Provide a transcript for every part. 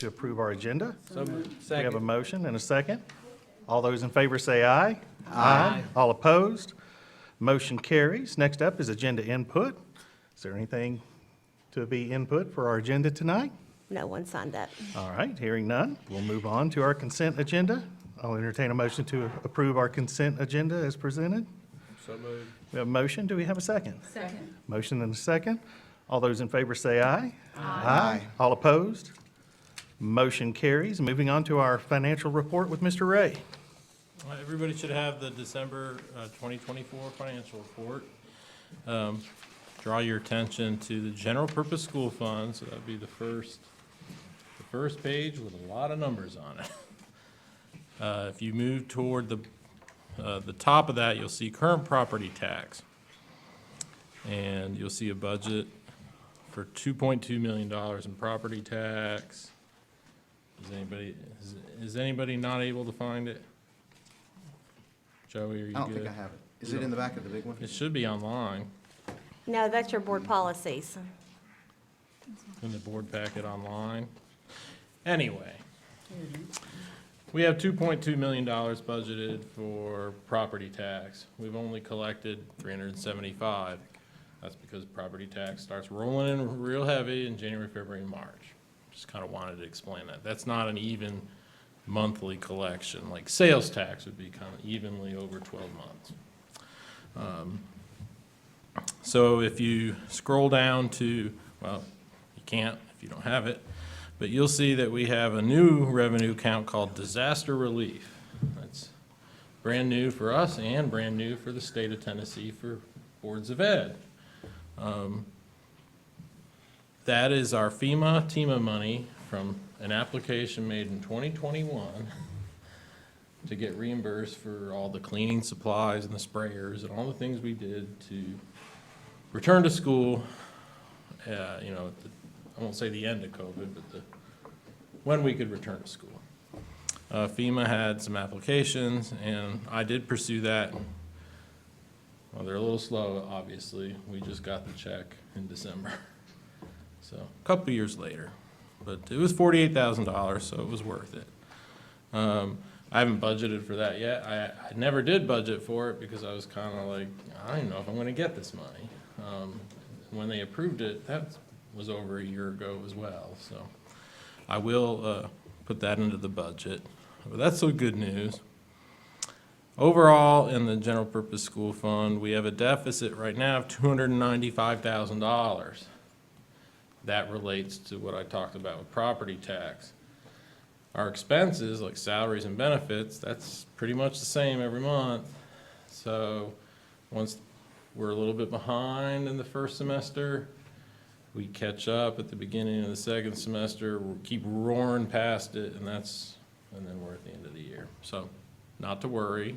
To approve our agenda. So moved. We have a Second. motion and a second. All those in favor say aye. Aye. All opposed? Motion carries. Next up is agenda input. Is there anything to be input for our agenda tonight? No one signed up. All right, hearing none, we'll move on to our consent agenda. I'll entertain a motion to approve our consent agenda as presented. So moved. We have a motion. Do we have a second? Second. Motion and a second. All those in favor say aye. Aye. All opposed? Motion carries. Moving on to our financial report with Mr. Ray. Everybody should have the December 2024 financial report. Draw your attention to the general purpose school fund, so that'd be the first page with a lot of numbers on it. If you move toward the top of that, you'll see current property tax. And you'll see a budget for $2.2 million in property tax. Is anybody not able to find it? Joey, are you I don't good? think I have it. Is it in the back of the big one? It should be online, No, that's your board policies. in the board packet online. Anyway, we have $2.2 million budgeted for property tax. We've only collected $375. That's because property tax starts rolling in real heavy in January, February, and March. Just kind of wanted to explain that. That's not an even monthly collection. Like sales tax would be kind of evenly over 12 months. So if you scroll down to, well, you can't if you don't have it, but you'll see that we have a new revenue account called disaster relief. That's brand new for us and brand new for the state of Tennessee for boards of ed. That is our FEMA money from an application made in 2021 to get reimbursed for all the cleaning supplies and the sprayers and all the things we did to return to school, I won't say the end of COVID, but when we could return to school. FEMA had some applications, and I did pursue that. Well, they're a little slow, obviously. We just got the check in December. So, a couple years later. But it was $48,000, so it was worth it. I haven't budgeted for that yet. I never did budget for it because I was kind of like, I don't even know if I'm going to get this money. When they approved it, that was over a year ago as well. So I will put that into the budget. But that's the good news. Overall, in the general purpose school fund, we have a deficit right now of $295,000. That relates to what I talked about with property tax. Our expenses, like salaries and benefits, that's pretty much the same every month. So once we're a little bit behind in the first semester, we catch up at the beginning of the second semester, we'll keep roaring past it, and then we're at the end of the year. So not to worry,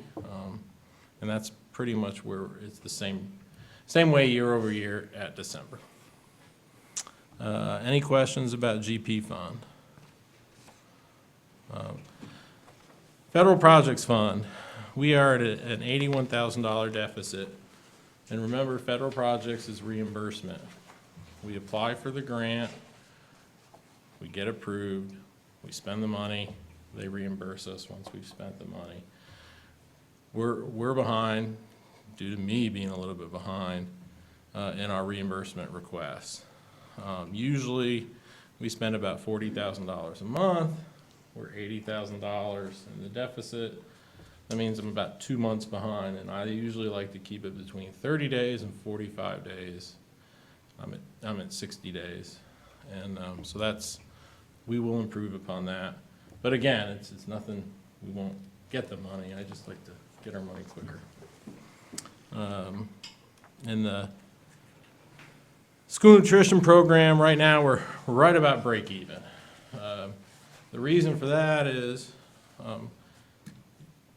and that's pretty much where it's the same way year over year at December. Any questions about GP fund? Federal Projects Fund, we are at an $81,000 deficit. And remember, federal projects is reimbursement. We apply for the grant, we get approved, we spend the money, they reimburse us once we've spent the money. We're behind, due to me being a little bit behind, in our reimbursement requests. Usually, we spend about $40,000 a month. We're $80,000 in the deficit. That means I'm about 2 months behind, and I usually like to keep it between 30 days and 45 days. I'm at 60 days, and so we will improve upon that. But again, it's nothing, we won't get the money. I just like to get our money quicker. In the school nutrition program, right now, we're right about break even. The reason for that is,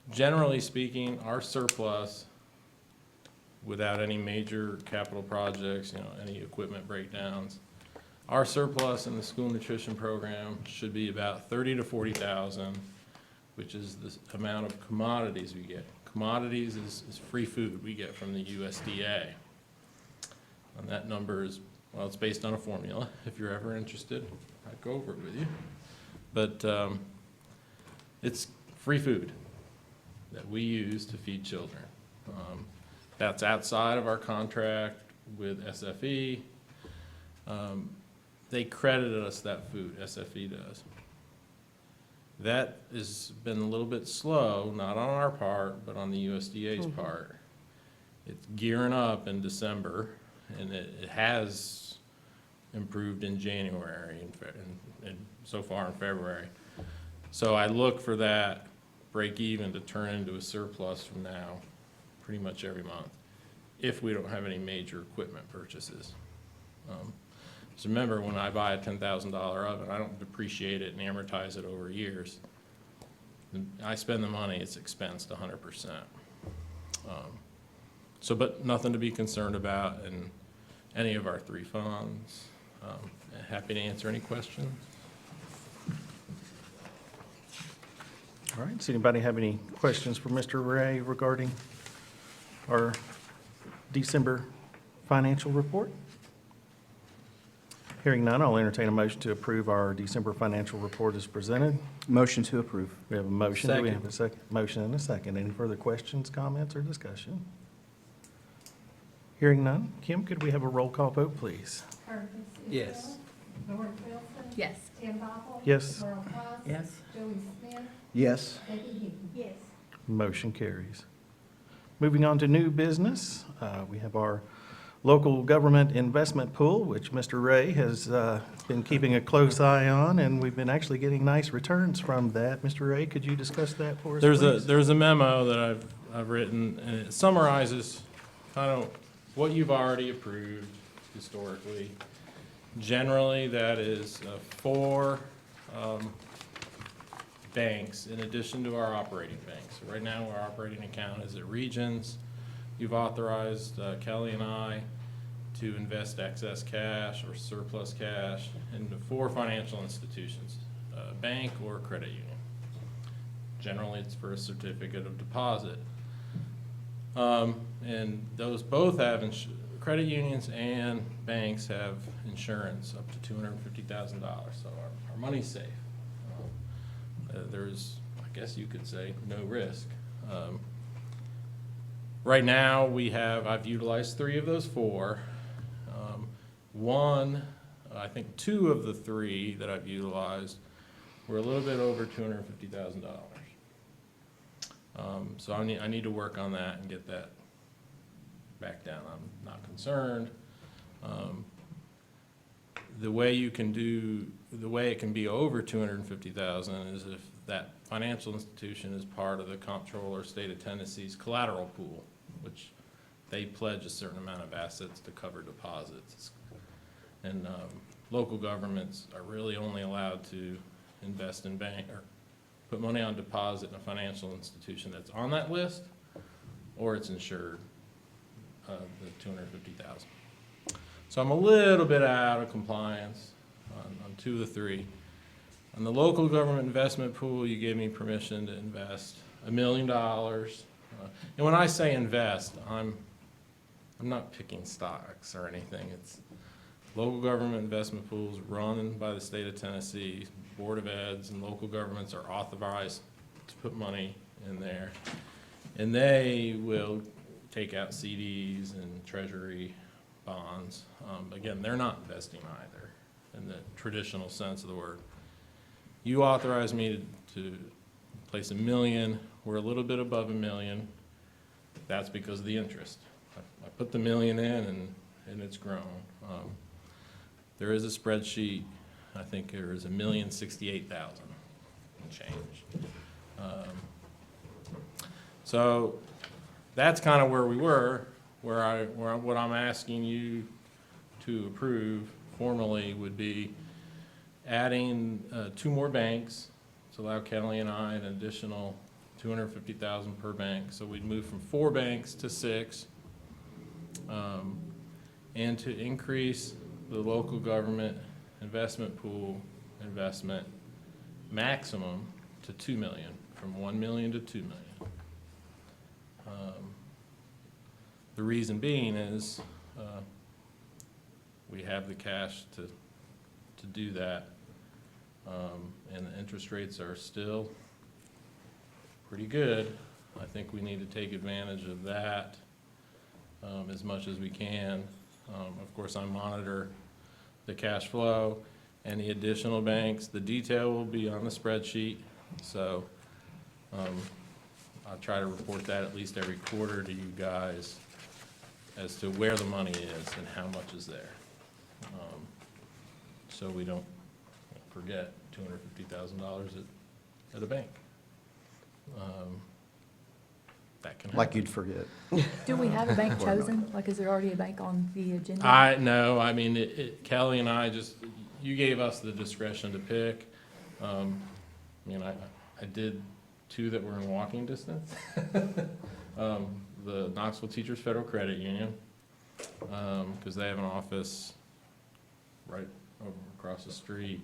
generally speaking, our surplus, without any major capital projects, any equipment breakdowns, our surplus in the school nutrition program should be about 30 to 40,000, which is the amount of commodities we get. Commodities is free food we get from the USDA. And that number is, well, it's based on a formula. If you're ever interested, I'd go over it with you. but it's free food that we use to feed children. That's outside of our contract with SFE. They credited us that food, SFE does. That has been a little bit slow, not on our part, but on the USDA's part. It's gearing up in December, and it has improved in January and so far in February. So I look for that break even to turn into a surplus from now, pretty much every month, if we don't have any major equipment purchases. So remember, when I buy a $10,000 oven, I don't depreciate it and amortize it over years. I spend the money, it's expensed 100%. So, but nothing to be concerned about in any of our three funds. Happy to answer any questions. All right, does anybody have any questions for Mr. Ray regarding our December financial report? Hearing none, I'll entertain a motion to approve our December financial report as presented. Motion to approve. We have a motion. Do we Second. have a second? Motion and a second. Any further questions, comments, or discussion? Hearing none. Kim, could we have a roll call vote, please? Curtis Yes. Isbell, Lauren Wilson. Yes. Tim Buckle. Yes. Merle Haas. Yes. Joey Smith. Yes. Becky Higgins. Yes. Motion carries. Moving on to new business, we have our local government investment pool, which Mr. Ray has been keeping a close eye on, and we've been actually getting nice returns from that. Mr. Ray, could you discuss that for us, please? There's a memo that I've written, and it summarizes kind of what you've already approved historically. Generally, that is 4 banks in addition to our operating banks. So right now, our operating account is at Regions. You've authorized Kelly and I to invest excess cash or surplus cash into 4 financial institutions, a bank or a credit union. Generally, it's for a certificate of deposit. And those both have, credit unions and banks have insurance up to $250,000, so our money's safe. There's, I guess you could say, no risk. Right now, I've utilized 3 of those 4. One, I think 2 of the 3 that I've utilized were a little bit over $250,000. So I need to work on that and get that back down. I'm not concerned. The way it can be over $250,000 is if that financial institution is part of the Comptroller State of Tennessee's collateral pool, which they pledge a certain amount of assets to cover deposits. And local governments are really only allowed to invest in or put money on deposit in a financial institution that's on that list, or it's insured, the $250,000. So I'm a little bit out of compliance on 2 of the 3. On the local government investment pool, you gave me permission to invest $1 million. And when I say invest, I'm not picking stocks or anything. It's local government investment pools run by the state of Tennessee. Board of Eds and local governments are authorized to put money in there. And they will take out CDs and treasury bonds. Again, they're not investing either in the traditional sense of the word. You authorized me to place $1 million. We're a little bit above $1 million. That's because of the interest. I put the $1 million in and it's grown. There is a spreadsheet. I think there is $1,068,000 and change. So that's kind of where we were. What I'm asking you to approve formally would be adding 2 more banks to allow Kelly and I an additional $250,000 per bank. So we'd move from 4 banks to 6, and to increase the local government investment pool investment maximum to $2 million, from $1 million to $2 million. The reason being is we have the cash to do that. and the interest rates are still pretty good. I think we need to take advantage of that as much as we can. Of course, I monitor the cash flow and the additional banks. The detail will be on the spreadsheet, so I'll try to report that at least every quarter to you guys as to where the money is and how much is there. So we don't forget $250,000 at a bank. That can happen. Like you'd forget. Do we have a bank chosen? Like, is there already a bank on the agenda? No, I mean, Kelly and I just, you gave us the discretion to pick. I mean, I did two that were in walking distance. The Knoxville Teachers Federal Credit Union, because they have an office right over across the street.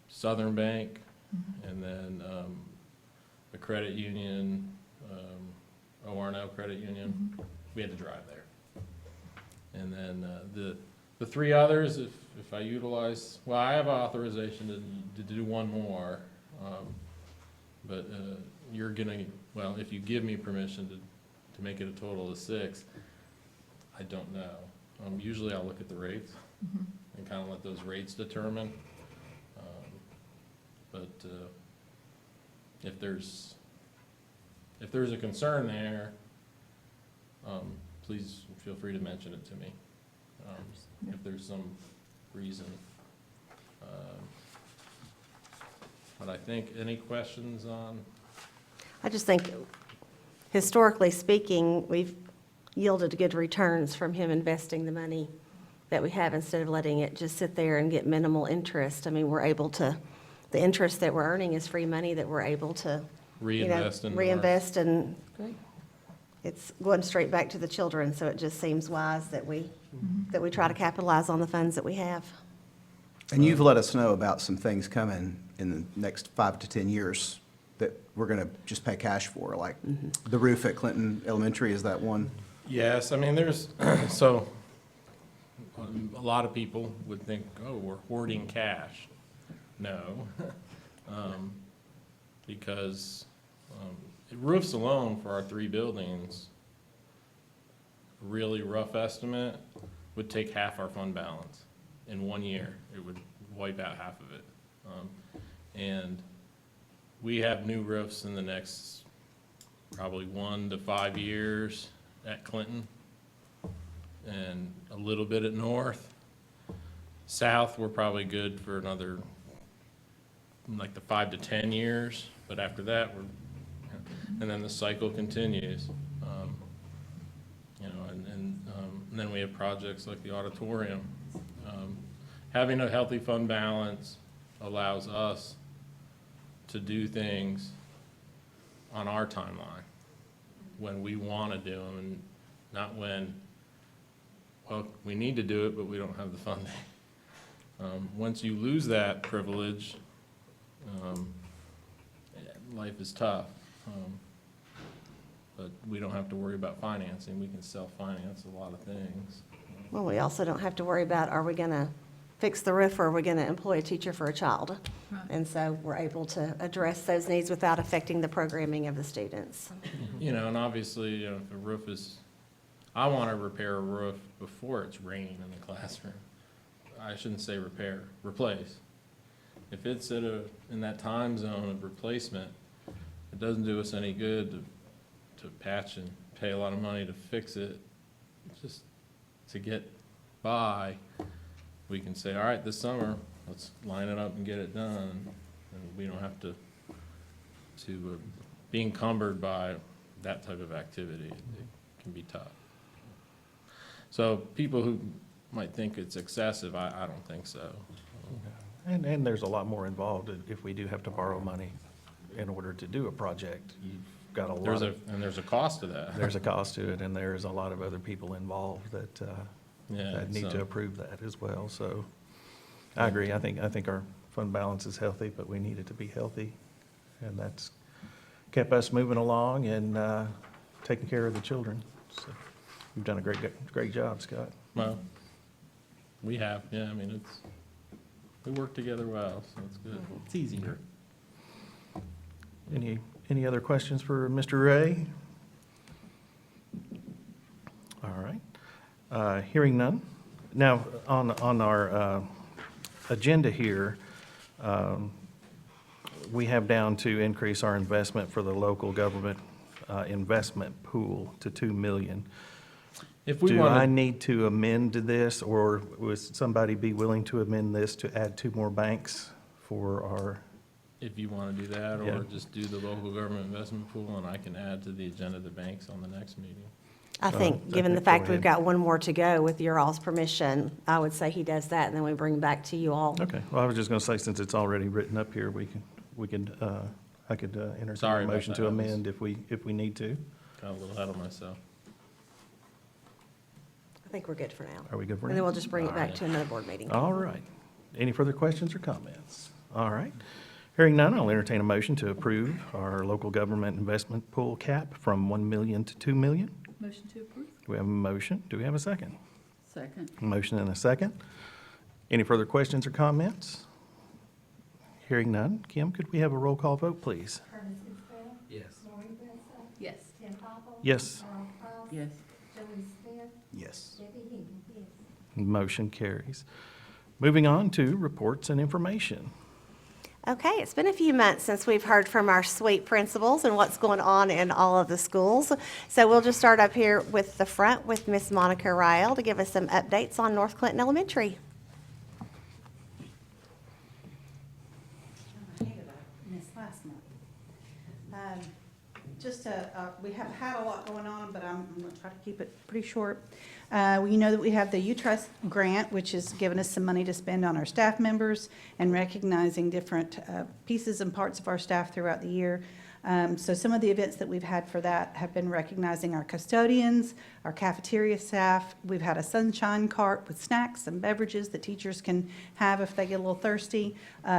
Southern Bank, and then the credit union, O.R.N.L. Credit Union. We had to drive there. And then the three others, if I utilize, well, I have authorization to do one more, but you're gonna, well, if you give me permission to make it a total of 6, I don't know. Usually I'll look at the rates and kind of let those rates determine. But if there's a concern there, please feel free to mention it to me. If there's some reason. But I think, any questions on? I just think, historically speaking, we've yielded good returns from him investing the money that we have instead of letting it just sit there and get minimal interest. I mean, we're able to, the interest that we're earning is free money that we're able to, you know, Reinvest in. reinvest, and Great. it's going straight back to the children, so it just seems wise that we try to capitalize on the funds that we have. And you've let us know about some things coming in the next 5 to 10 years that we're going to just pay cash for, like the roof at Clinton Elementary, is that one? Yes, I mean, there's, so, a lot of people would think, oh, we're hoarding cash. No. Because roofs alone for our 3 buildings, a really rough estimate, would take half our fund balance in 1 year. It would wipe out half of it. And we have new roofs in the next probably 1 to 5 years at Clinton, and a little bit at North. South, we're probably good for another, like the 5 to 10 years, but after that, and then the cycle continues. You know, and then we have projects like the auditorium. Having a healthy fund balance allows us to do things on our timeline, when we want to do them, and not when, well, we need to do it, but we don't have the funding. Once you lose that privilege, life is tough. But we don't have to worry about financing. We can self-finance a lot of things. Well, we also don't have to worry about, are we going to fix the roof, or are we going to employ a teacher for a child? Right. And so we're able to address those needs without affecting the programming of the students. You know, and obviously, you know, if a roof is, I want to repair a roof before it's raining in the classroom. I shouldn't say repair, replace. If it's in that time zone of replacement, it doesn't do us any good to patch and pay a lot of money to fix it. Just to get by, we can say, all right, this summer, let's line it up and get it done. And we don't have to be encumbered by that type of activity. It can be tough. So people who might think it's excessive, I don't think so. And there's a lot more involved if we do have to borrow money in order to do a project. You've got a lot of, There's a cost to that. there's a cost to it, and there's a lot of other people involved that Yeah, need so- to approve that as well. So I agree. I think our fund balance is healthy, but we need it to be healthy. And that's kept us moving along and taking care of the children. So you've done a great job, Scott. Well, we have, yeah, I mean, we work together well, so it's good. It's easier. Any other questions for Mr. Ray? All right. Hearing none. Now, on our agenda here, we have down to increase our investment for the local government investment pool to $2 million. If we Do I want need to amend this, or would somebody be willing to amend this to add 2 more banks for our, if you want to do that, Yeah. or just do the local government investment pool, and I can add to the agenda the banks on the next meeting. I think, I given the think go fact we've ahead. got one more to go, with your all's permission, I would say he does that, and then we bring it back to you all. okay, well, I was just going to say, since it's already written up here, I could entertain Sorry a about motion that. to I was- amend if we need to. Got a little ahead of myself. I think we're good for now. Are we good for And then now? we'll just bring it back Alright. to another board meeting. All right. Any further questions or comments? All right. Hearing none, I'll entertain a motion to approve our local government investment pool cap from $1 million to $2 million. Motion to approve? We have a motion. Do we have a second? Second. Motion and a second. Any further questions or comments? Hearing none. Kim, could we have a roll call vote, please? Curtis Isbell, Yes. Lori Wilson, Yes. Tim Hopple. Yes. Earl Cross. Yes. Joey Smith, Yes. Debbie Higgins, yes. Motion carries. Moving on to reports and information. Okay, it's been a few months since we've heard from our sweet principals and what's going on in all of the schools. So we'll just start up here with the front with Miss Monica Ryle to give us some updates on North Clinton Elementary. I hated I missed last month. We have had a lot going on, but I'm going to try to keep it pretty short. You know that we have the U-Trust grant, which has given us some money to spend on our staff members and recognizing different pieces and parts of our staff throughout the year. So some of the events that we've had for that have been recognizing our custodians, our cafeteria staff. We've had a sunshine cart with snacks and beverages that teachers can have if they get a little thirsty.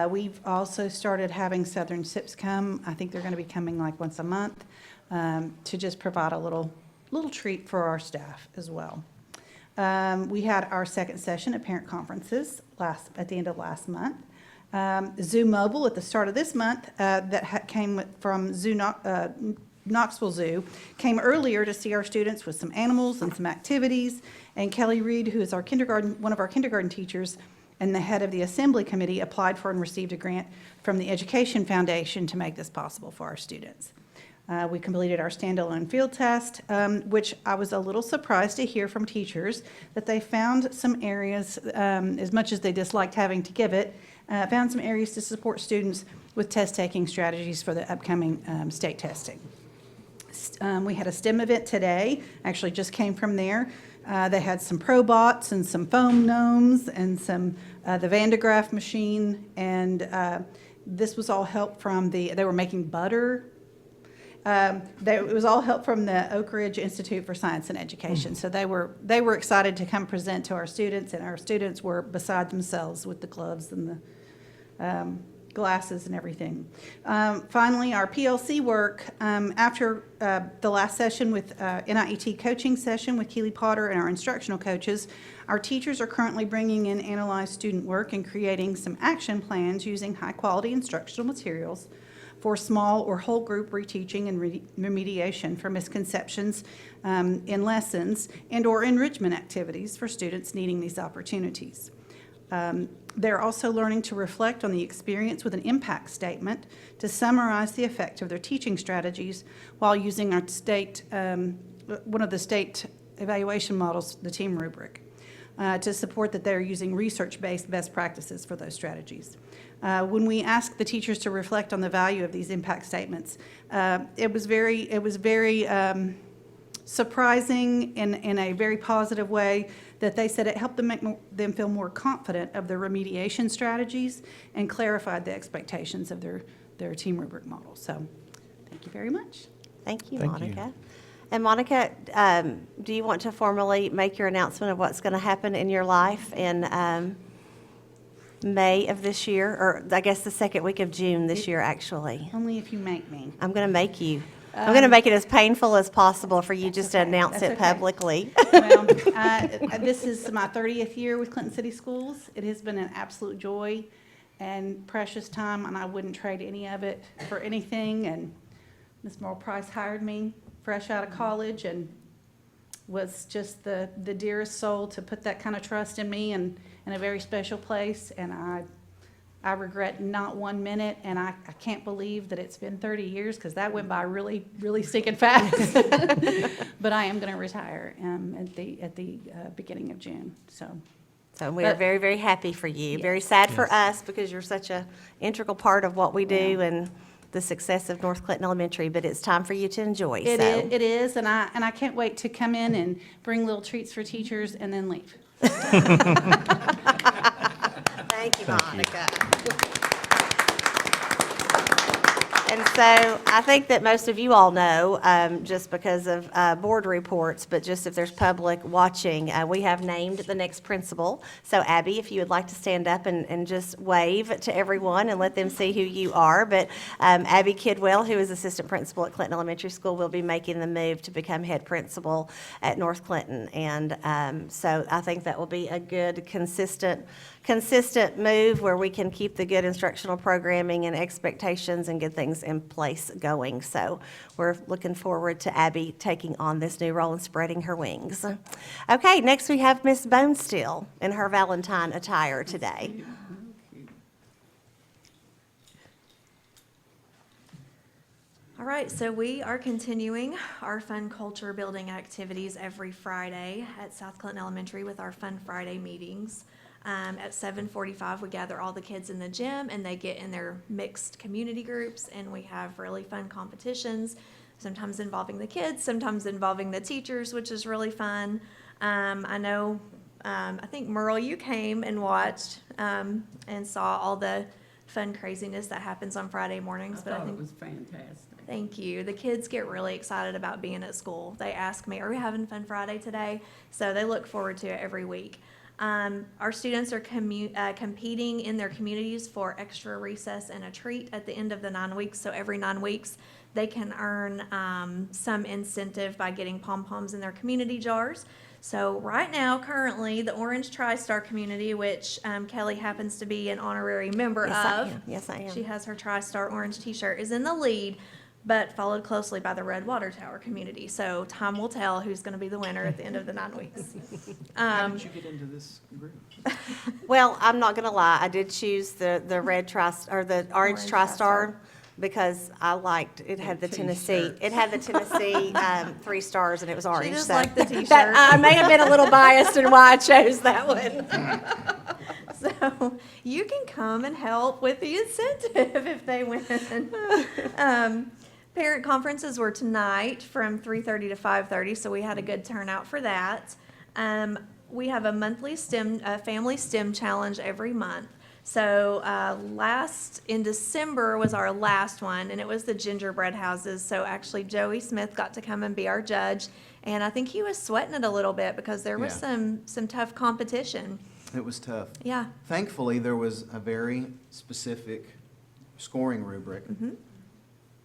We've also started having Southern Sips come. I think they're going to be coming like once a month to just provide a little treat for our staff as well. We had our second session at parent conferences at the end of last month. Zoo Mobile at the start of this month came from Knoxville Zoo, came earlier to see our students with some animals and some activities. And Kelly Reed, who is one of our kindergarten teachers and the head of the assembly committee, applied for and received a grant from the Education Foundation to make this possible for our students. We completed our standalone field test, which I was a little surprised to hear from teachers that they found some areas, as much as they disliked having to give it, found some areas to support students with test-taking strategies for the upcoming state testing. We had a STEM event today, actually just came from there. They had some Probots and some foam gnomes and some the Van de Graaff machine, and this was all help from they were making butter. It was all help from the Oak Ridge Institute for Science and Education. So they were excited to come present to our students, and our students were beside themselves with the gloves and the glasses and everything. Finally, our PLC work, after the last session with NIET coaching session with Keely Potter and our instructional coaches, our teachers are currently bringing in analyzed student work and creating some action plans using high-quality instructional materials for small or whole group reteaching and remediation for misconceptions in lessons and or enrichment activities for students needing these opportunities. They're also learning to reflect on the experience with an impact statement to summarize the effect of their teaching strategies while using our one of the state evaluation models, the team rubric, to support that they're using research-based best practices for those strategies. When we asked the teachers to reflect on the value of these impact statements, it was very surprising in a very positive way that they said it helped them make them feel more confident of their remediation strategies and clarified the expectations of their team rubric model. So, thank you very much. Thank you, Thank you. Monica. And Monica, do you want to formally make your announcement of what's going to happen in your life in May of this year, or I guess the second week of June this year, actually? Only if you make me. I'm going to make you. I'm going to make it as painful as possible for you just to okay. announce That's it okay. publicly. Well, this is my 30th year with Clinton City Schools. It has been an absolute joy and precious time, and I wouldn't trade any of it for anything. And Ms. Merle Price hired me fresh out of college and was just the dearest soul to put that kind of trust in me and in a very special place. And I regret not 1 minute, and I can't believe that it's been 30 years, because that went by really, really stinking fast. But I am going to retire at the beginning of June, so. So we are But- very, very happy for you. Very sad for us because you're such a integral part of what we do and the success of North Clinton Elementary, but it's time for you to enjoy, It so. is, it is, and I can't wait to come in and bring little treats for teachers and then leave. Thank you, Monica. And so I think that most of you all know, just because of board reports, but just if there's public watching, we have named the next principal. So Abby, if you would like to stand up and just wave to everyone and let them see who you are. But Abby Kidwell, who is assistant principal at Clinton Elementary School, will be making the move to become head principal at North Clinton. And so I think that will be a good, consistent move where we can keep the good instructional programming and expectations and get things in place going. So we're looking forward to Abby taking on this new role and spreading her wings. Okay, next we have Miss Bonesteel in her Valentine attire today. All right, so we are continuing our Fun Culture Building activities every Friday at South Clinton Elementary with our Fun Friday meetings. At 7:45, we gather all the kids in the gym, and they get in their mixed community groups, and we have really fun competitions, sometimes involving the kids, sometimes involving the teachers, which is really fun. I know, I think Merle, you came and watched and saw all the fun craziness that happens on Friday mornings. I thought think it was fantastic. Thank you. The kids get really excited about being at school. They ask me, are we having Fun Friday today? So they look forward to it every week. Our students are competing in their communities for extra recess and a treat at the end of the 9 weeks. So every 9 weeks, they can earn some incentive by getting pom-poms in their community jars. So right now, currently, the Orange TriStar community, which Kelly happens to be an honorary member Yes, I of. am. Yes, I am. She has her TriStar orange t-shirt, is in the lead, but followed closely by the Red Water Tower community. So time will tell who's going to be the winner at the end of the 9 weeks. How did you get into this group? Well, I'm not gonna lie, I did choose the red or the orange Orange TriStar because I liked, it had the Tennessee, it had the Tennessee 3 stars and it was orange. just so liked the t-shirt. that- I may have been a little biased in why I chose that one. So you can come and help with the incentive if they win. Parent conferences were tonight from 3:30 to 5:30, so we had a good turnout for that. We have a monthly family STEM challenge every month. So in December was our last one, and it was the gingerbread houses. So actually Joey Smith got to come and be our judge, and I think he was sweating it a little bit because there was Yeah. some tough competition. It was tough. Yeah. Thankfully, there was a very specific scoring rubric.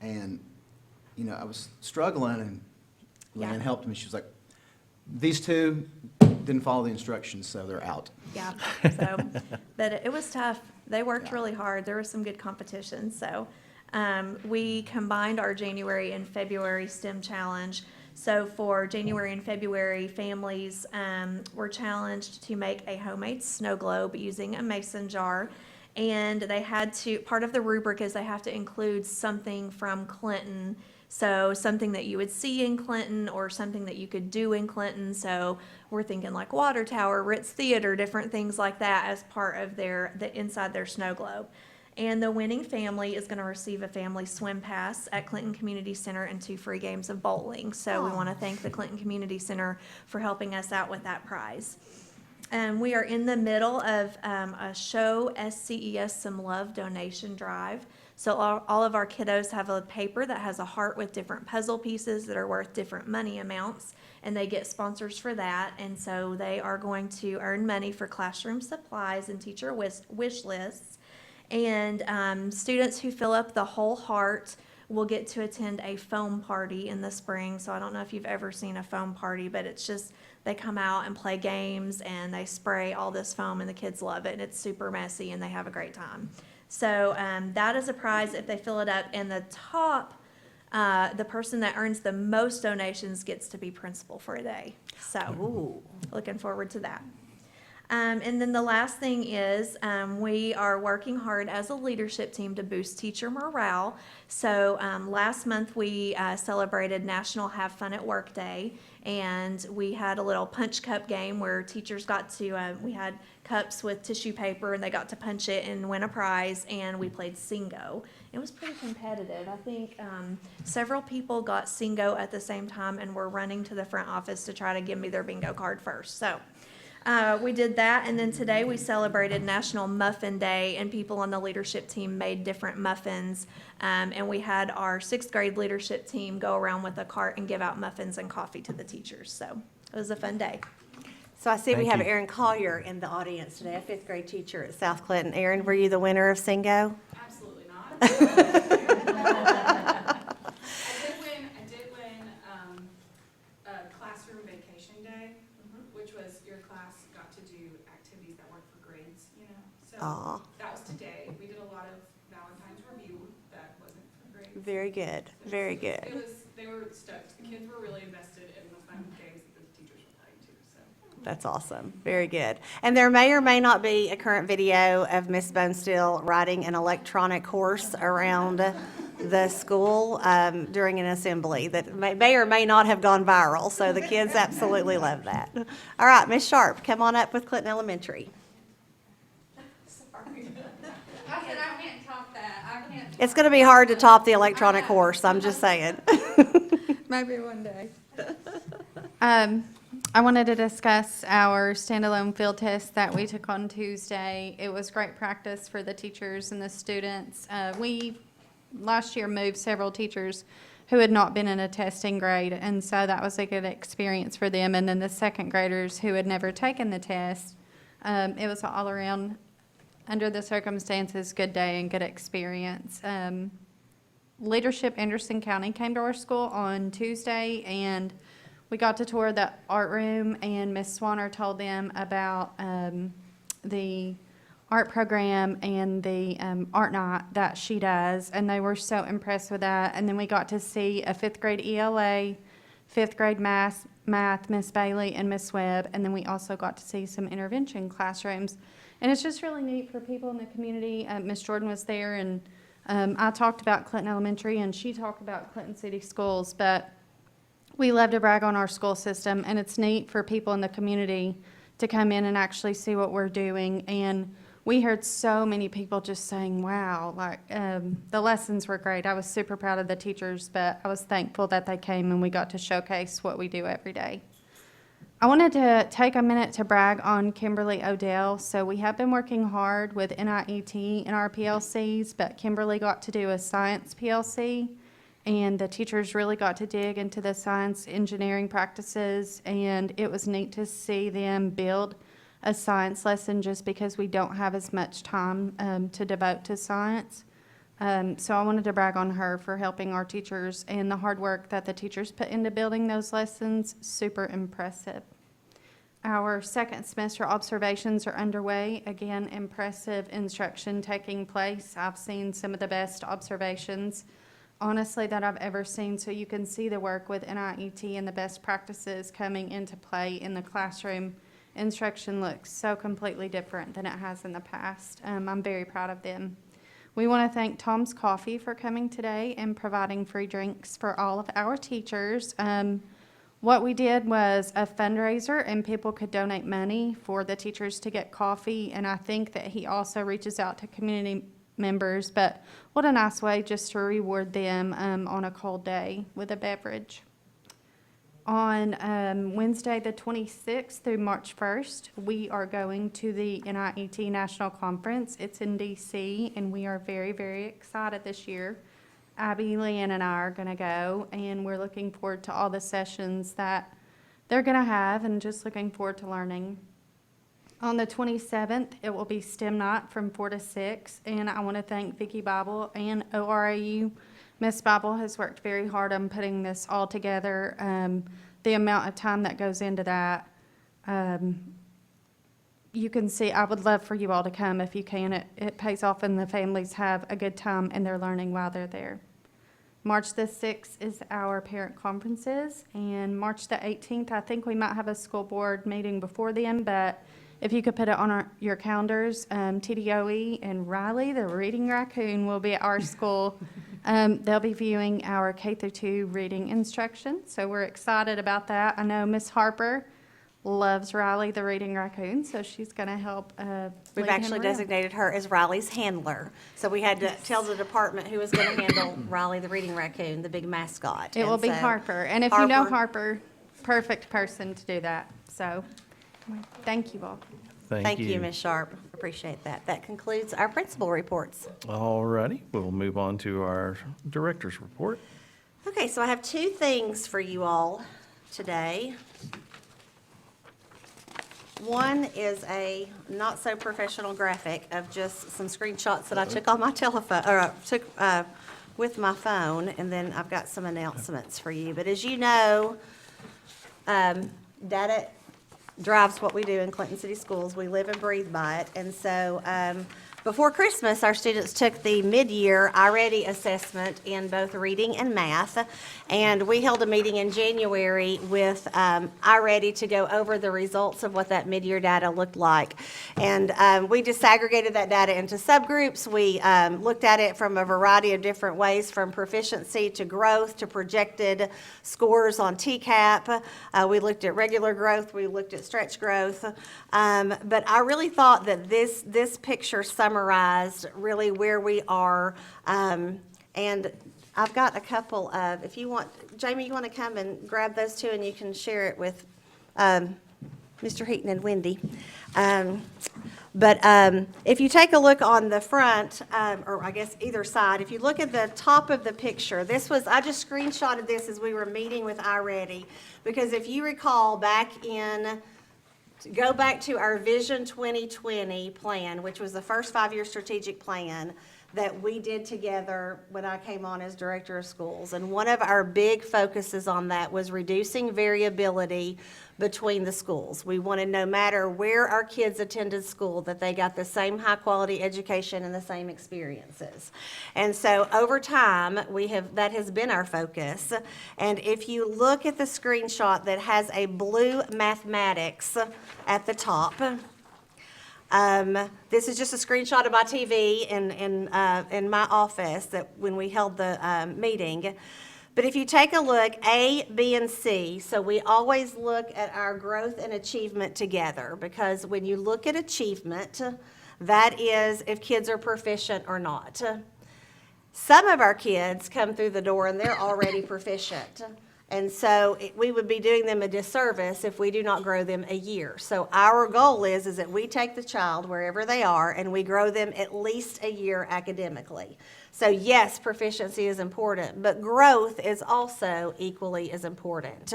And, you know, I was struggling, and Yeah. Leanne helped me. She was like, these two didn't follow the instructions, so they're out. Yeah, so, but it was tough. They worked really hard. There was some good competition, so. We combined our January and February STEM challenge. So for January and February, families, were challenged to make a homemade snow globe using a mason jar. And they had to, part of the rubric is they have to include something from Clinton. So something that you would see in Clinton or something that you could do in Clinton. So we're thinking like Water Tower, Ritz Theater, different things like that as part of inside their snow globe. And the winning family is going to receive a family swim pass at Clinton Community Center and 2 free games of bowling. So we want to thank the Clinton Community Center for helping us out with that prize. We are in the middle of a Show SCES Some Love donation drive. So all of our kiddos have a paper that has a heart with different puzzle pieces that are worth different money amounts, and they get sponsors for that. And so they are going to earn money for classroom supplies and teacher wish lists. And students who fill up the whole heart we'll get to attend a foam party in the spring. So I don't know if you've ever seen a foam party, but it's just, they come out and play games and they spray all this foam and the kids love it and it's super messy and they have a great time. So that is a prize if they fill it up. And the top, the person that earns the most donations gets to be principal for a day. So looking forward to that. And then the last thing is, we are working hard as a leadership team to boost teacher morale. So last month, we celebrated National Have Fun at Work Day, and we had a little punch cup game where teachers got to, we had cups with tissue paper, and they got to punch it and win a prize, and we played Singo. It was pretty competitive. I think several people got Singo at the same time and were running to the front office to try to give me their bingo card first. So we did that, and then today we celebrated National Muffin Day, and people on the leadership team made different muffins, and we had our 6th grade leadership team go around with a cart and give out muffins and coffee to the teachers, so it was a fun day. So I see we Thank have you. Erin Collier in the audience today, a 5th grade teacher at South Clinton. Erin, were you the winner of Singo? Absolutely not. I did win a classroom vacation day, which was your class got to do activities that weren't for grades, you know? So Aw, that was today. We did a lot of Valentine's review that wasn't for grades. very good, very good. They were stoked. The kids were really invested in the fun games that the teachers were playing too, so. That's awesome. Very good. And there may or may not be a current video of Miss Bonesteel riding an electronic horse around the school during an assembly that may or may not have gone viral. So the kids absolutely love that. All right, Miss Sharp, come on up with Clinton Elementary. Sorry. I said I can't top that. I can't. It's going to be hard to top the electronic horse, I'm just saying. Maybe one day. I wanted to discuss our standalone field test that we took on Tuesday. It was great practice for the teachers and the students. We last year moved several teachers who had not been in a testing grade, and so that was a good experience for them. And then the 2nd graders who had never taken the test, it was all around, under the circumstances, good day and good experience. Leadership Anderson County came to our school on Tuesday, and we got to tour the art room, and Miss Swanner told them about the art program and the art night that she does, and they were so impressed with that. And then we got to see a 5th grade ELA, 5th grade math, Miss Bailey and Miss Webb, and then we also got to see some intervention classrooms. And it's just really neat for people in the community. Miss Jordan was there, and I talked about Clinton Elementary, and she talked about Clinton City Schools, but we love to brag on our school system, and it's neat for people in the community to come in and actually see what we're doing. And we heard so many people just saying, wow, like the lessons were great. I was super proud of the teachers, but I was thankful that they came and we got to showcase what we do every day. I wanted to take a minute to brag on Kimberly Odell. So we have been working hard with NIET in our PLCs, but Kimberly got to do a science PLC, and the teachers really got to dig into the science engineering practices, and it was neat to see them build a science lesson just because we don't have as much time to devote to science. So I wanted to brag on her for helping our teachers and the hard work that the teachers put into building those lessons. Super impressive. Our 2nd semester observations are underway. Again, impressive instruction taking place. I've seen some of the best observations, honestly, that I've ever seen. So you can see the work with NIET and the best practices coming into play in the classroom. Instruction looks so completely different than it has in the past. I'm very proud of them. We want to thank Tom's Coffee for coming today and providing free drinks for all of our teachers. What we did was a fundraiser, and people could donate money for the teachers to get coffee, and I think that he also reaches out to community members, but what a nice way just to reward them on a cold day with a beverage. On Wednesday, the 26th through March 1st, we are going to the NIET National Conference. It's in D.C., and we are very, very excited this year. Abby, Leanne, and I are going to go, and we're looking forward to all the sessions that they're going to have, and just looking forward to learning. On the 27th, it will be STEM night from 4 to 6, and I want to thank Vicki Bible and ORAU Miss Bible has worked very hard on putting this all together. The amount of time that goes into that, you can see, I would love for you all to come if you can. It pays off and the families have a good time and they're learning while they're there. March the 6th is our parent conferences, and March the 18th, I think we might have a school board meeting before then, but if you could put it on your calendars, TDOE and Riley, the Reading Raccoon, will be at our school. They'll be viewing our K-2 reading instruction, so we're excited about that. I know Miss Harper loves Riley, the Reading Raccoon, so she's going to help We've lead him actually around. designated her as Riley's handler. So we had to tell the department who was going to handle Riley, the Reading Raccoon, the big mascot. It will And be so Harper, and if you know Harper- Harper, perfect person to do that, so, thank you all. Thank you, Ms. Sharp. Appreciate that. That concludes our principal reports. All righty, we'll move on to our director's report. Okay, so I have two things for you all today. One is a not-so-professional graphic of just some screenshots that I took on my telephone, or took with my phone, and then I've got some announcements for you. But as you know, data drives what we do in Clinton City Schools. We live and breathe by it. And so before Christmas, our students took the mid-year iReady assessment in both reading and math. And we held a meeting in January with iReady to go over the results of what that mid-year data looked like. And we disaggregated that data into subgroups. We looked at it from a variety of different ways, from proficiency to growth to projected scores on TCAP. We looked at regular growth. We looked at stretch growth. But I really thought that this picture summarized really where we are. And I've got a couple of, if you want, Jamie, you want to come and grab those two and you can share it with Mr. Heaton and Wendy. But if you take a look on the front, or I guess either side, if you look at the top of the picture, I just screenshotted this as we were meeting with iReady. Because if you recall go back to our Vision 2020 plan, which was the first 5-year strategic plan that we did together when I came on as director of schools. And one of our big focuses on that was reducing variability between the schools. We wanted, no matter where our kids attended school, that they got the same high-quality education and the same experiences. And so over time, that has been our focus. And if you look at the screenshot that has a blue mathematics at the top, this is just a screenshot of my TV in my office that when we held the meeting. But if you take a look, A, B, and C, so we always look at our growth and achievement together, because when you look at achievement, that is if kids are proficient or not. Some of our kids come through the door and they're already proficient. And so we would be doing them a disservice if we do not grow them a year. So our goal is that we take the child wherever they are and we grow them at least a year academically. So yes, proficiency is important, but growth is also equally as important.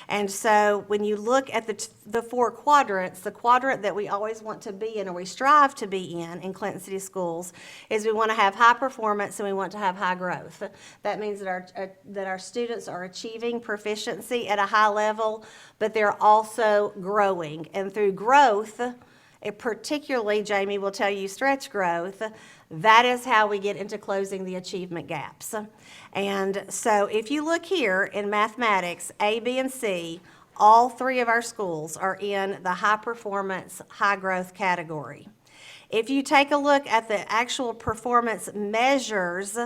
And so when you look at the 4 quadrants, the quadrant that we always want to be in, or we strive to be in Clinton City Schools, is we want to have high performance and we want to have high growth. That means that our students are achieving proficiency at a high level, but they're also growing. And through growth, particularly, Jamie will tell you, stretch growth, that is how we get into closing the achievement gaps. And so if you look here in mathematics, A, B, and C, all 3 of our schools are in the high performance, high growth category. If you take a look at the actual performance measures,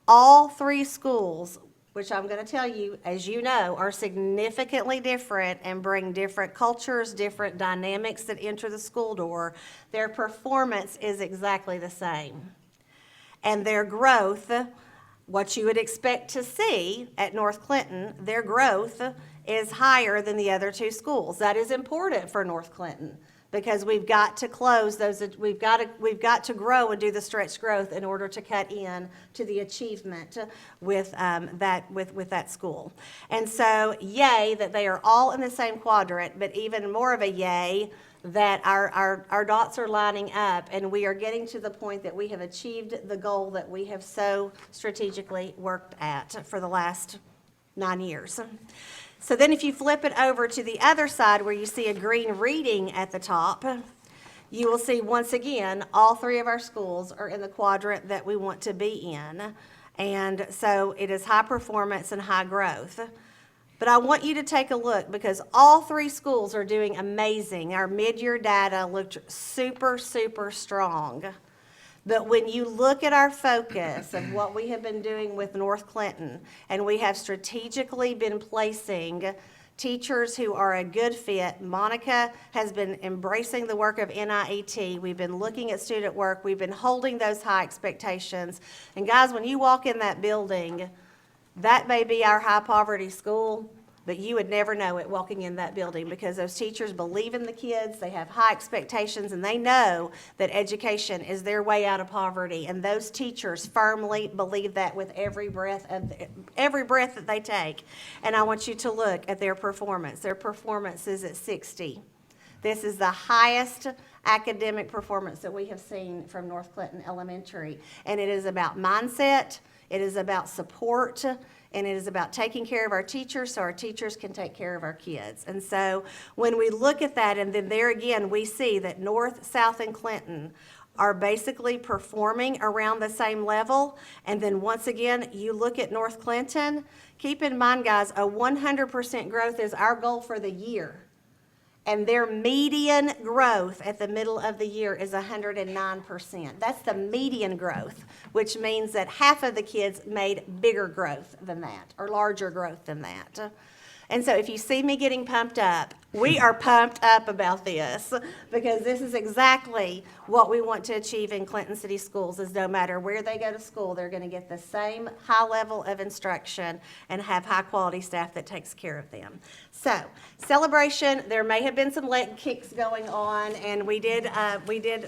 all 3 schools, which I'm going to tell you, as you know, are significantly different and bring different cultures, different dynamics that enter the school door, their performance is exactly the same. And their growth, what you would expect to see at North Clinton, their growth is higher than the other 2 schools. That is important for North Clinton, because we've got to close those, we've got to grow and do the stretch growth in order to cut in to the achievement with that school. And so, yay that they are all in the same quadrant, but even more of a yay that our dots are lining up, and we are getting to the point that we have achieved the goal that we have so strategically worked at for the last 9 years. So then if you flip it over to the other side where you see a green reading at the top, you will see once again, all 3 of our schools are in the quadrant that we want to be in. And so it is high performance and high growth. But I want you to take a look because all 3 schools are doing amazing. Our mid-year data looked super, super strong. But when you look at our focus of what we have been doing with North Clinton, and we have strategically been placing teachers who are a good fit. Monica has been embracing the work of NIET. We've been looking at student work. We've been holding those high expectations. And guys, when you walk in that building, that may be our high poverty school, but you would never know it walking in that building because those teachers believe in the kids, they have high expectations, and they know that education is their way out of poverty. And those teachers firmly believe that with every breath that they take. And I want you to look at their performance. Their performance is at 60. This is the highest academic performance that we have seen from North Clinton Elementary. And it is about mindset. It is about support, and it is about taking care of our teachers so our teachers can take care of our kids. And so when we look at that, and then there again, we see that North, South, and Clinton are basically performing around the same level. And then once again, you look at North Clinton, keep in mind, guys, a 100% growth is our goal for the year. And their median growth at the middle of the year is 109%. That's the median growth, which means that half of the kids made bigger growth than that, or larger growth than that. And so if you see me getting pumped up, we are pumped up about this because this is exactly what we want to achieve in Clinton City Schools is no matter where they go to school, they're going to get the same high level of instruction and have high quality staff that takes care of them. So celebration, there may have been some leg kicks going on, and we did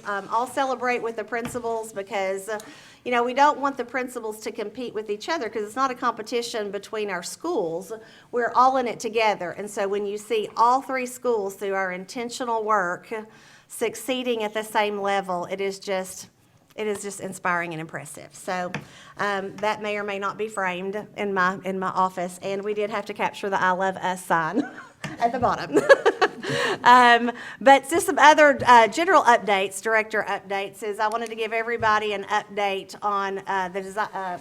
all celebrate with the principals because you know, we don't want the principals to compete with each other because it's not a competition between our schools. We're all in it together. And so when you see all 3 schools through our intentional work succeeding at the same level, it is just inspiring and impressive. So that may or may not be framed in my office. And we did have to capture the I Love Us sign at the bottom. But just some other general updates, director updates, is I wanted to give everybody an update on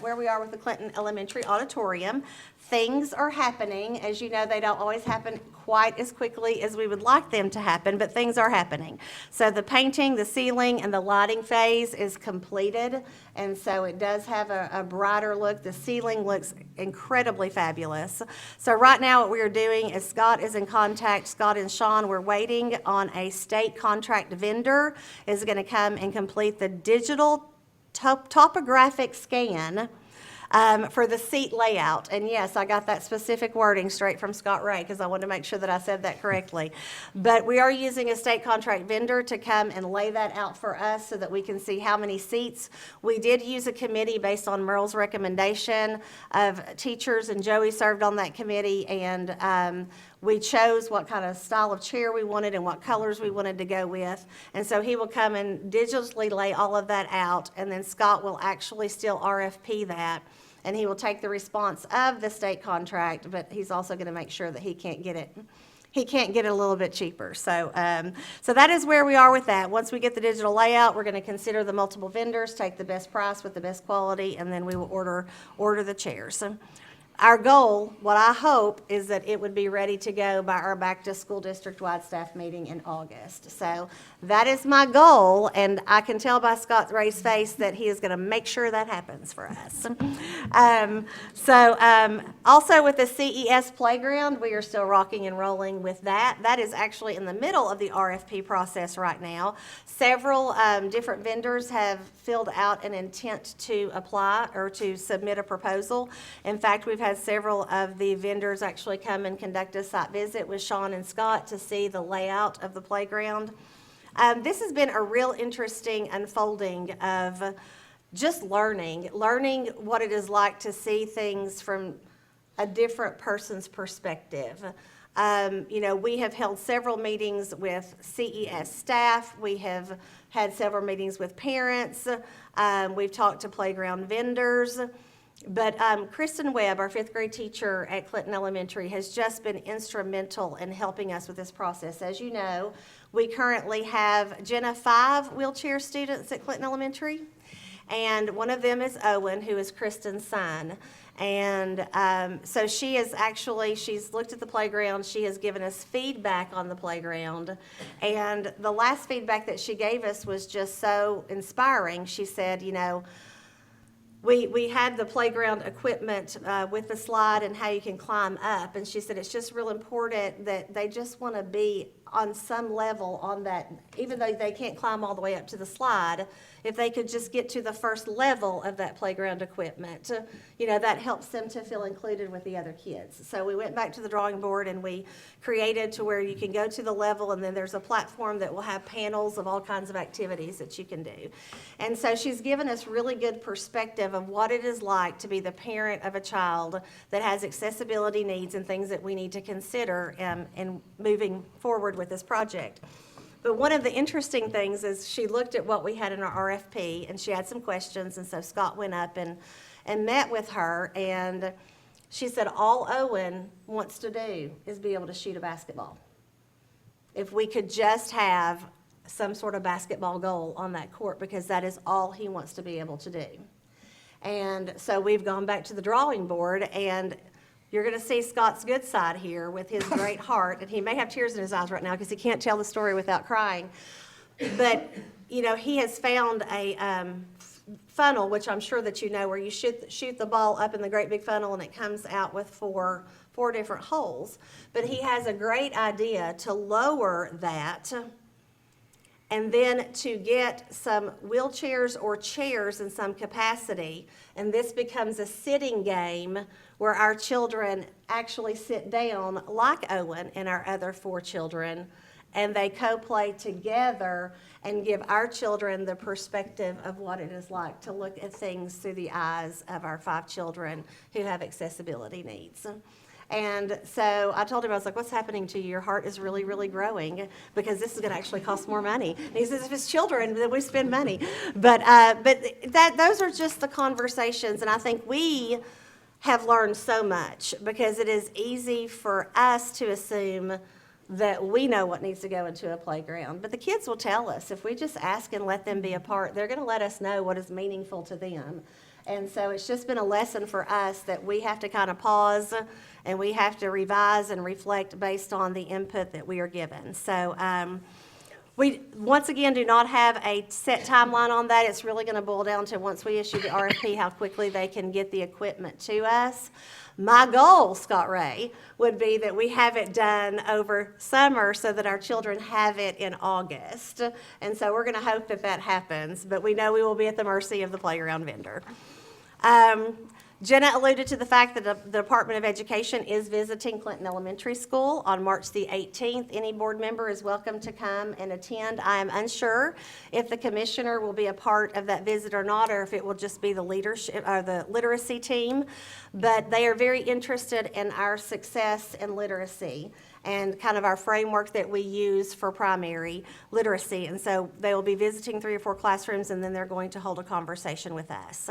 where we are with the Clinton Elementary Auditorium. Things are happening. As you know, they don't always happen quite as quickly as we would like them to happen, but things are happening. So the painting, the ceiling, and the lighting phase is completed, and so it does have a brighter look. The ceiling looks incredibly fabulous. So right now what we are doing is Scott is in contact, Scott and Sean, we're waiting on a state contract vendor is going to come and complete the digital topographic scan for the seat layout. And yes, I got that specific wording straight from Scott Ray because I wanted to make sure that I said that correctly. But we are using a state contract vendor to come and lay that out for us so that we can see how many seats. We did use a committee based on Merle's recommendation of teachers, and Joey served on that committee, and we chose what kind of style of chair we wanted and what colors we wanted to go with. And so he will come and digitally lay all of that out, and then Scott will actually still RFP that. And he will take the response of the state contract, but he's also going to make sure that he can't get it a little bit cheaper. So so that is where we are with that. Once we get the digital layout, we're going to consider the multiple vendors, take the best price with the best quality, and then we will order the chairs. Our goal, what I hope, is that it would be ready to go by our back-to-school district-wide staff meeting in August. So that is my goal, and I can tell by Scott Ray's face that he is going to make sure that happens for us. Also with the CES playground, we are still rocking and rolling with that. That is actually in the middle of the RFP process right now. Several different vendors have filled out an intent to apply or to submit a proposal. In fact, we've had several of the vendors actually come and conduct a site visit with Sean and Scott to see the layout of the playground. This has been a real interesting unfolding of just learning what it is like to see things from a different person's perspective. We have held several meetings with CES staff. We have had several meetings with parents. We've talked to playground vendors. But Kristen Webb, our fifth grade teacher at Clinton Elementary, has just been instrumental in helping us with this process. As you know, we currently have, Jenna, 5 wheelchair students at Clinton Elementary. And one of them is Owen, who is Kristen's son. And so she's looked at the playground. She has given us feedback on the playground. And the last feedback that she gave us was just so inspiring. She said, we had the playground equipment with the slide and how you can climb up. And she said it's just real important that they just want to be on some level on that, even though they can't climb all the way up to the slide, if they could just get to the first level of that playground equipment, that helps them to feel included with the other kids. So we went back to the drawing board and we created to where you can go to the level, and then there's a platform that will have panels of all kinds of activities that you can do. And so she's given us really good perspective of what it is like to be the parent of a child that has accessibility needs and things that we need to consider in moving forward with this project. But one of the interesting things is she looked at what we had in our RFP, and she had some questions, and so Scott went up and met with her, and she said all Owen wants to do is be able to shoot a basketball. If we could just have some sort of basketball goal on that court, because that is all he wants to be able to do. And so we've gone back to the drawing board, and you're going to see Scott's good side here with his great heart, and he may have tears in his eyes right now because he can't tell the story without crying. But, he has found a funnel, which I'm sure that you know, where you shoot the ball up in the great big funnel and it comes out with four different holes. But he has a great idea to lower that and then to get some wheelchairs or chairs in some capacity, and this becomes a sitting game where our children actually sit down like Owen and our other 4 children, and they co-play together and give our children the perspective of what it is like to look at things through the eyes of our 5 children who have accessibility needs. And so I told him, I was like, what's happening to you? Your heart is really, really growing, because this is going to actually cost more money. And he says, if it's children, then we spend money. But those are just the conversations, and I think we have learned so much, because it is easy for us to assume that we know what needs to go into a playground. But the kids will tell us. If we just ask and let them be a part, they're going to let us know what is meaningful to them. And so it's just been a lesson for us that we have to kind of pause and we have to revise and reflect based on the input that we are given. So we, once again, do not have a set timeline on that. It's really going to boil down to, once we issue the RFP, how quickly they can get the equipment to us. My goal, Scott Ray, would be that we have it done over summer so that our children have it in August. And so we're going to hope that that happens, but we know we will be at the mercy of the playground vendor. Jenna alluded to the fact that the Department of Education is visiting Clinton Elementary School on March the 18th. Any board member is welcome to come and attend. I am unsure if the commissioner will be a part of that visit or not, or if it will just be the leadership or the literacy team. But they are very interested in our success in literacy and kind of our framework that we use for primary literacy. And so they will be visiting 3 or 4 classrooms, and then they're going to hold a conversation with us.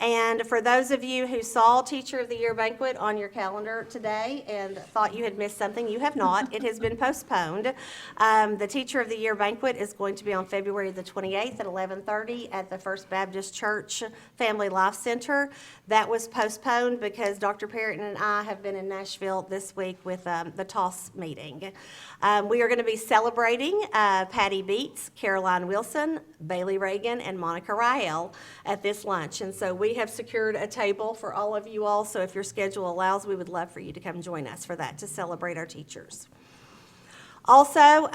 And for those of you who saw Teacher of the Year banquet on your calendar today and thought you had missed something, you have not. It has been postponed. The Teacher of the Year banquet is going to be on February the 28th at 11:30 at the First Baptist Church Family Life Center. That was postponed because Dr. Perriton and I have been in Nashville this week with the TOSS meeting. We are going to be celebrating Patty Beats, Caroline Wilson, Bailey Reagan, and Monica Rael at this lunch. And so we have secured a table for all of you all. So if your schedule allows, we would love for you to come join us for that, to celebrate our teachers. Also,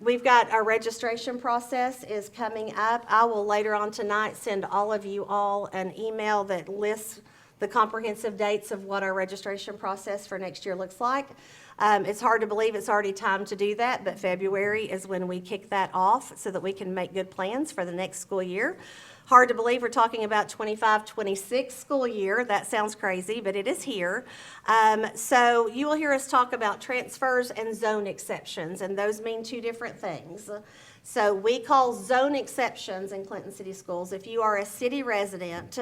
we've got our registration process is coming up. I will later on tonight send all of you all an email that lists the comprehensive dates of what our registration process for next year looks like. It's hard to believe it's already time to do that, but February is when we kick that off so that we can make good plans for the next school year. Hard to believe we're talking about 25-26 school year. That sounds crazy, but it is here. So you will hear us talk about transfers and zone exceptions, and those mean two different things. So we call zone exceptions in Clinton City Schools if you are a city resident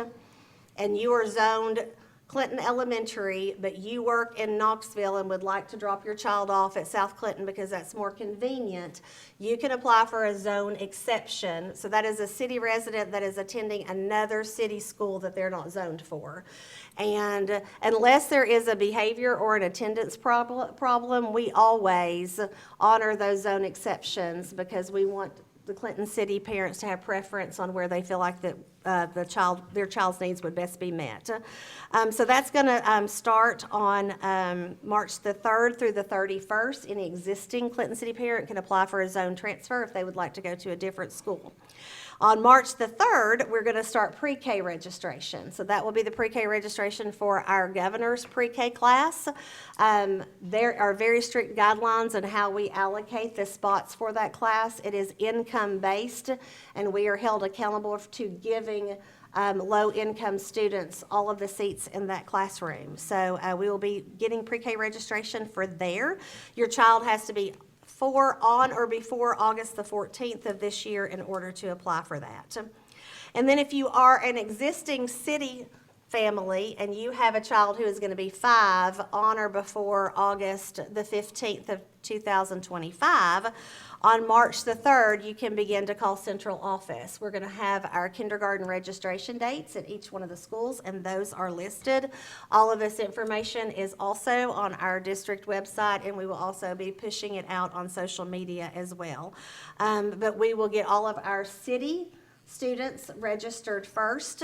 and you are zoned Clinton Elementary, but you work in Knoxville and would like to drop your child off at South Clinton because that's more convenient, you can apply for a zone exception. So that is a city resident that is attending another city school that they're not zoned for. And unless there is a behavior or an attendance problem, we always honor those zone exceptions because we want the Clinton City parents to have preference on where they feel like that their child's needs would best be met. So that's going to start on March the 3rd through the 31st. Any existing Clinton City parent can apply for a zone transfer if they would like to go to a different school. On March the 3rd, we're going to start pre-K registration. So that will be the pre-K registration for our governor's pre-K class. There are very strict guidelines on how we allocate the spots for that class. It is income-based, and we are held accountable to giving low-income students all of the seats in that classroom. So we will be getting pre-K registration for there. Your child has to be on or before August the 14th of this year in order to apply for that. And then if you are an existing city family and you have a child who is going to be 5 on or before August the 15th of 2025, on March the 3rd, you can begin to call central office. We're going to have our kindergarten registration dates at each one of the schools, and those are listed. All of this information is also on our district website, and we will also be pushing it out on social media as well. But we will get all of our city students registered first,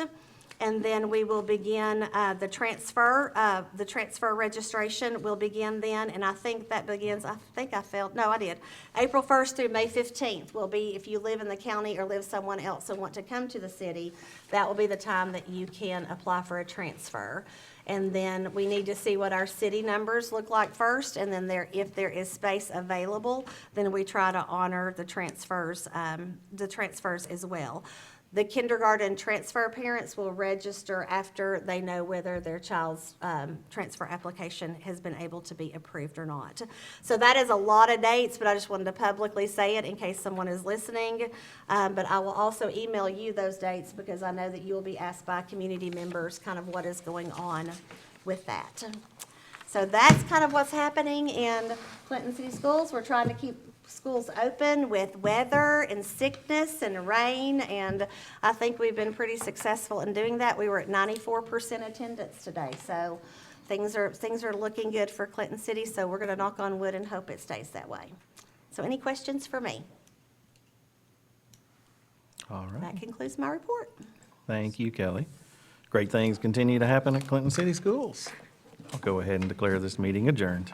and then we will begin the transfer registration will begin then, and I think that begins, April 1st through May 15th will be, if you live in the county or live somewhere else and want to come to the city, that will be the time that you can apply for a transfer. And then we need to see what our city numbers look like first, and then if there is space available, then we try to honor the transfers as well. The kindergarten transfer parents will register after they know whether their child's transfer application has been able to be approved or not. So that is a lot of dates, but I just wanted to publicly say it in case someone is listening. But I will also email you those dates because I know that you will be asked by community members kind of what is going on with that. So that's kind of what's happening in Clinton City Schools. We're trying to keep schools open with weather and sickness and rain, and I think we've been pretty successful in doing that. We were at 94% attendance today, so things are looking good for Clinton City, so we're going to knock on wood and hope it stays that way. So any questions for me? All right. That concludes my report. Thank you, Kelly. Great things continue to happen at Clinton City Schools. I'll go ahead and declare this meeting adjourned.